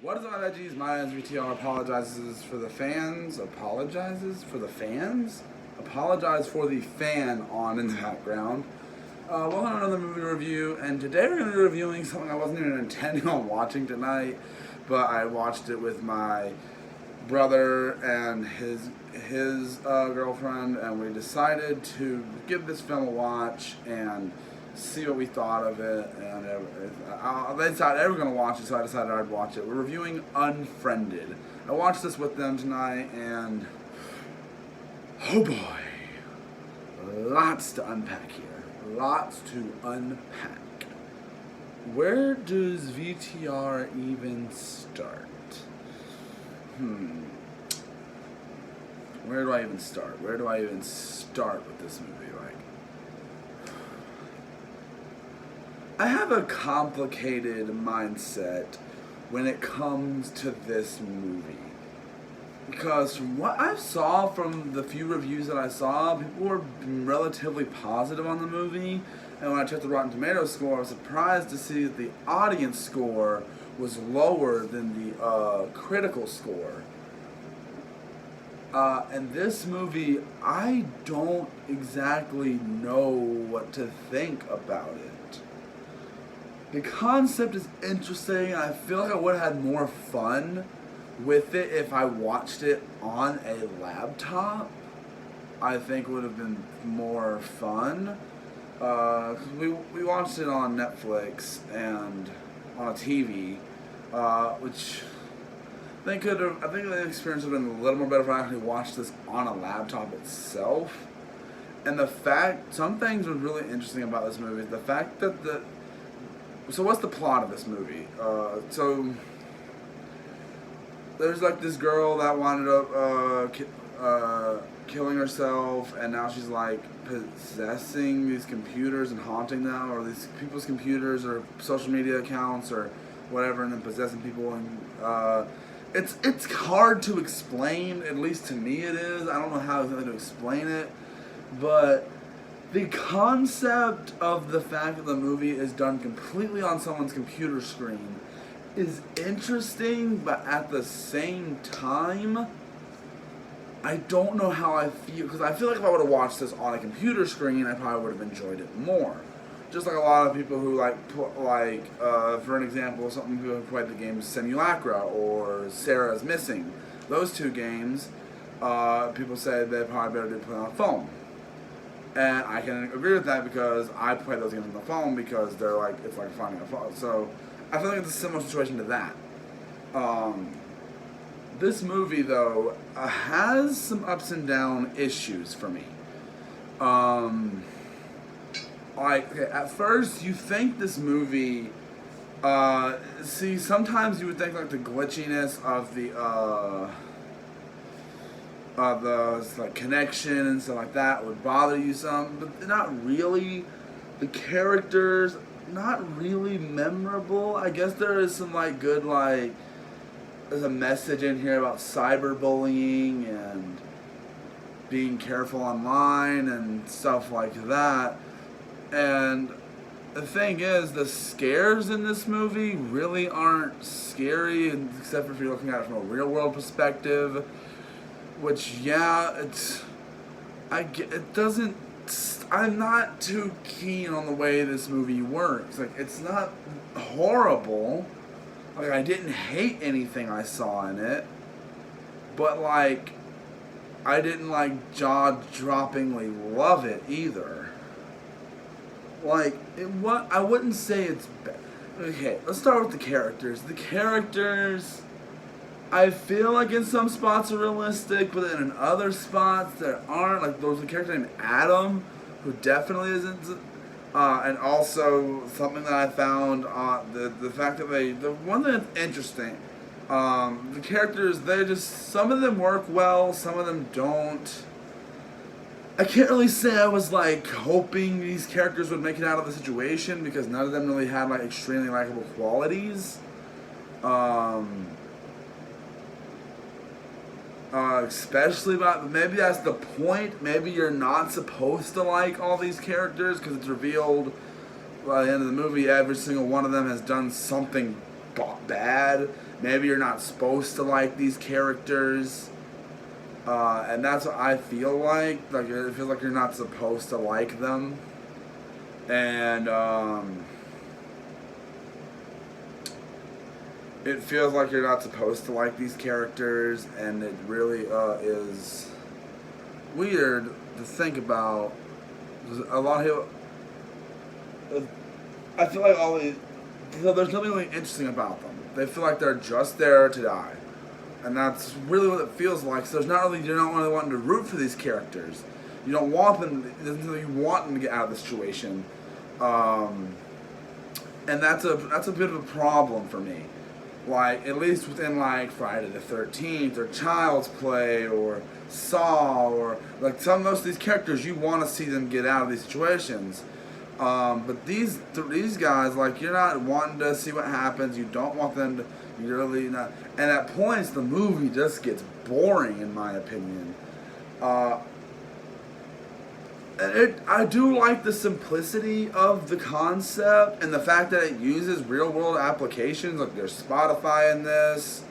What is up, my veggies? My name is VTR. Apologizes for the fans. Apologizes for the fans? Apologize for the fan on in the background. Welcome to another movie review, and today we're going to be reviewing something I wasn't even intending on watching tonight, but I watched it with my brother and his girlfriend, and we decided to give this film a watch and see what we thought of it. And they decided they were going to watch it, so I decided I'd watch it. We're reviewing Unfriended. I watched this with them tonight, and oh boy, lots to unpack here. Lots to unpack. Where does VTR even start? Where do I even start? Where do I even start with this movie? I have a complicated mindset when it comes to this movie. Because from what I saw from the few reviews that I saw, people were relatively positive on the movie. And when I checked the Rotten Tomatoes score, I was surprised to see that the audience score was lower than the critical score. And this movie, I don't exactly know what to think about it. The concept is interesting. I feel like I would have had more fun with it if I watched it on a laptop. I think would have been more fun. We watched it on Netflix and on a TV, which I think the experience would have been a little more better if I actually watched this on a laptop itself. And some things were really interesting about this movie. The fact that so what's the plot of this movie? So there's like this girl that wound up killing herself, and now she's like possessing these computers and haunting them, or these people's computers or social media accounts or whatever, and then possessing people. And it's hard to explain. At least to me, it is. I don't know how exactly to explain it, but the concept of the fact that the movie is done completely on someone's computer screen is interesting, but at the same time, I don't know how I feel, because I feel like if I would have watched this on a computer screen, I probably would have enjoyed it more. Just like a lot of people who for an example, some people who played the game Simulacra or Sarah's Missing. Those two games, people say they probably better do play on a phone. And I can agree with that because I play those games on the phone because they're like, it's like finding a phone. So I feel like it's a similar situation to that. This movie, though, has some ups and down issues for me. At first you think this movie, sometimes you would think like the glitchiness of the connection and stuff like that would bother you some, but not really. The characters, not really memorable. I guess there is some good there's a message in here about cyberbullying and being careful online and stuff like that. And the thing is, the scares in this movie really aren't scary, except for if you're looking at it from a real world perspective. Which, yeah, I'm not too keen on the way this movie works. It's not horrible. I didn't hate anything I saw in it. But, I didn't, jaw-droppingly love it either. I wouldn't say it's bad. Okay, let's start with the characters. The characters, I feel like in some spots are realistic, but then in other spots there aren't. There was a character named Adam, who definitely isn't. And also something that I found, the fact that the one thing that's interesting, the characters, some of them work well, some of them don't. I can't really say I was hoping these characters would make it out of the situation, because none of them really had extremely likable qualities. Especially maybe that's the point. Maybe you're not supposed to like all these characters because it's revealed by the end of the movie every single one of them has done something bad, maybe you're not supposed to like these characters. And that's what I feel like. Like, it feels like you're not supposed to like them. And, it feels like you're not supposed to like these characters, and it really is weird to think about. A lot of people, I feel like there's nothing really interesting about them. They feel like they're just there to die, and that's really what it feels like. So you're not really wanting to root for these characters. You don't want them. You want them to get out of the situation, and that's a bit of a problem for me. Like, at least within, like, Friday the 13th, or Child's Play, or Saw, or, like, most of these characters, you want to see them get out of these situations. But these guys, like, you're not wanting to see what happens, you don't want them to, you're really not, and at points, the movie just gets boring, in my opinion. I do like the simplicity of the concept and the fact that it uses real-world applications. Like, there's Spotify in this.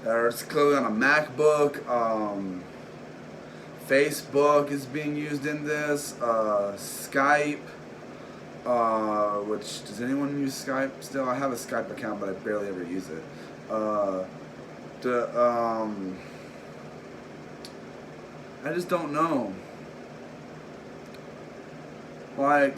It's clearly on a MacBook. Facebook is being used in this. Skype. Which, does anyone use Skype still? I have a Skype account, but I barely ever use it. I just don't know. Like,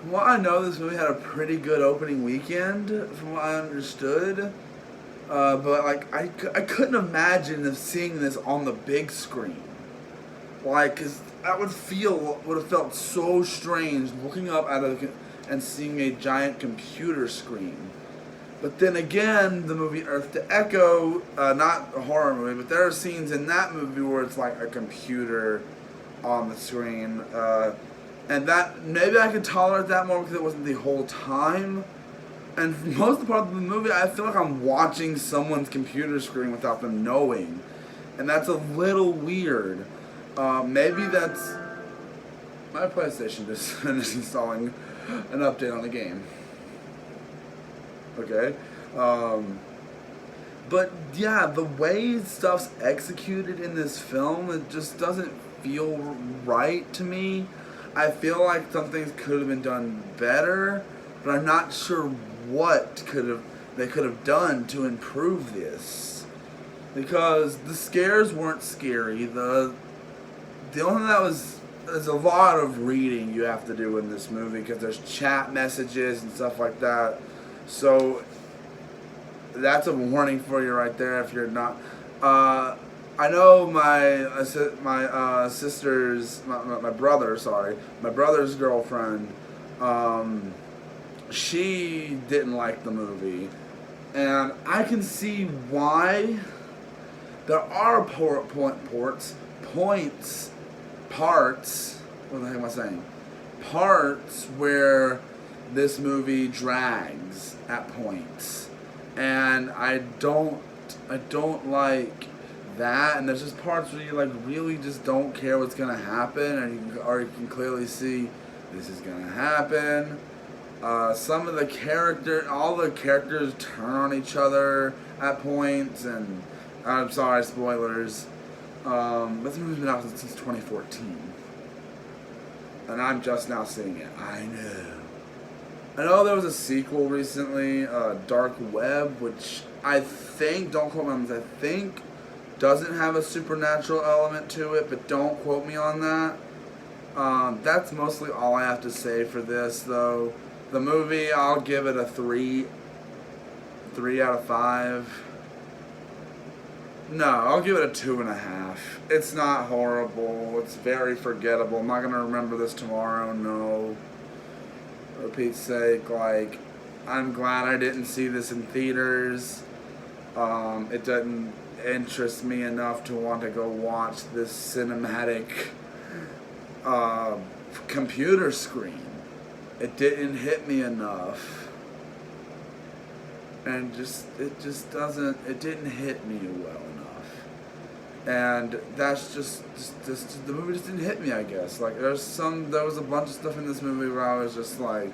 well, I know this movie had a pretty good opening weekend, from what I understood. But, like, I couldn't imagine of seeing this on the big screen. Like, 'cause that would have felt so strange looking up and seeing a giant computer screen. But then again, the movie Earth to Echo, not a horror movie, but there are scenes in that movie where it's like a computer on the screen. And that, maybe I could tolerate that more because it wasn't the whole time. And most of the part of the movie, I feel like I'm watching someone's computer screen without them knowing. And that's a little weird. Maybe that's... My PlayStation just finished installing an update on the game. Okay, but yeah, the way stuff's executed in this film, it just doesn't feel right to me. I feel like some things could have been done better, but I'm not sure what they could have done to improve this. Because the scares weren't scary. The only thing there's a lot of reading you have to do in this movie because there's chat messages and stuff like that. So, that's a warning for you right there if you're not... I know my brother's girlfriend, she didn't like the movie. And I can see why. There are parts where this movie drags at points, and I don't like that. And there's just parts where you like really just don't care what's gonna happen, and you can clearly see this is gonna happen. Some of all the characters turn on each other at points, and I'm sorry, spoilers. But this movie's been out since 2014, and I'm just now seeing it. I know there was a sequel recently, Dark Web, which I think, don't quote me on this, I think doesn't have a supernatural element to it, but don't quote me on that. That's mostly all I have to say for this, though. The movie, I'll give it a 3 out of 5. No, I'll give it a 2.5. It's not horrible. It's very forgettable. I'm not going to remember this tomorrow, no. For Pete's sake, like, I'm glad I didn't see this in theaters. It doesn't interest me enough to want to go watch this cinematic computer screen. It didn't hit me enough. And it didn't hit me well enough. And that's just the movie just didn't hit me, I guess. Like, there was a bunch of stuff in this movie where I was just like,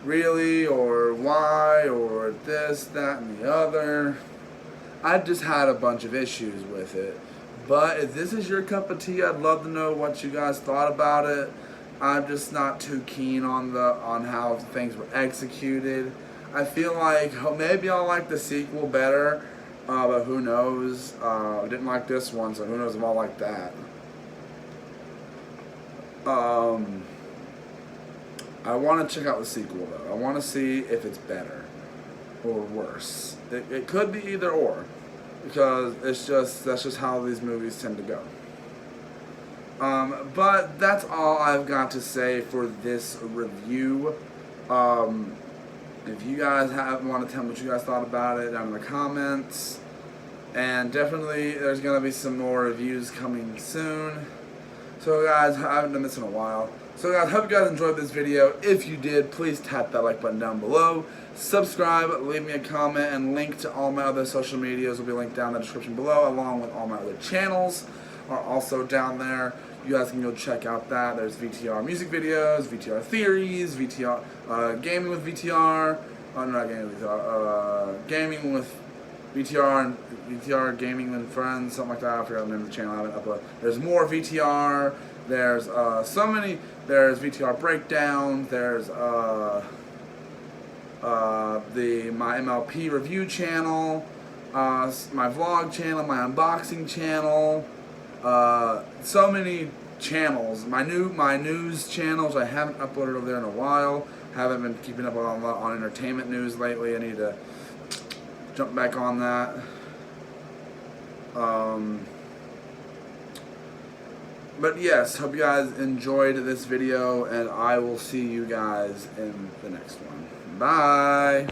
really, or why, or this, that, and the other. I just had a bunch of issues with it. But if this is your cup of tea, I'd love to know what you guys thought about it. I'm just not too keen on how things were executed. I feel like maybe I'll like the sequel better. But who knows? I didn't like this one, so who knows if I'll like that. I want to check out the sequel, though. I want to see if it's better or worse. It could be either or, because that's just how these movies tend to go. But that's all I've got to say for this review. If you guys want to tell me what you guys thought about it down in the comments. And definitely there's going to be some more reviews coming soon. So guys, I haven't done this in a while. So guys, hope you guys enjoyed this video. If you did, please tap that like button down below. Subscribe, leave me a comment, and link to all my other social medias will be linked down in the description below, along with all my other channels are also down there. You guys can go check out that. There's VTR music videos, VTR theories, VTR gaming with VTR. Oh, no, not gaming with VTR. Gaming with VTR and VTR gaming with friends, something like that. I forgot the name of the channel. I haven't uploaded. There's more VTR. There's so many. There's VTR breakdowns. There's my MLP review channel, my vlog channel, my unboxing channel. So many channels. My news channels I haven't uploaded over there in a while. Haven't been keeping up on entertainment news lately. I need to jump back on that. But yes, hope you guys enjoyed this video, and I will see you guys in the next one. Bye!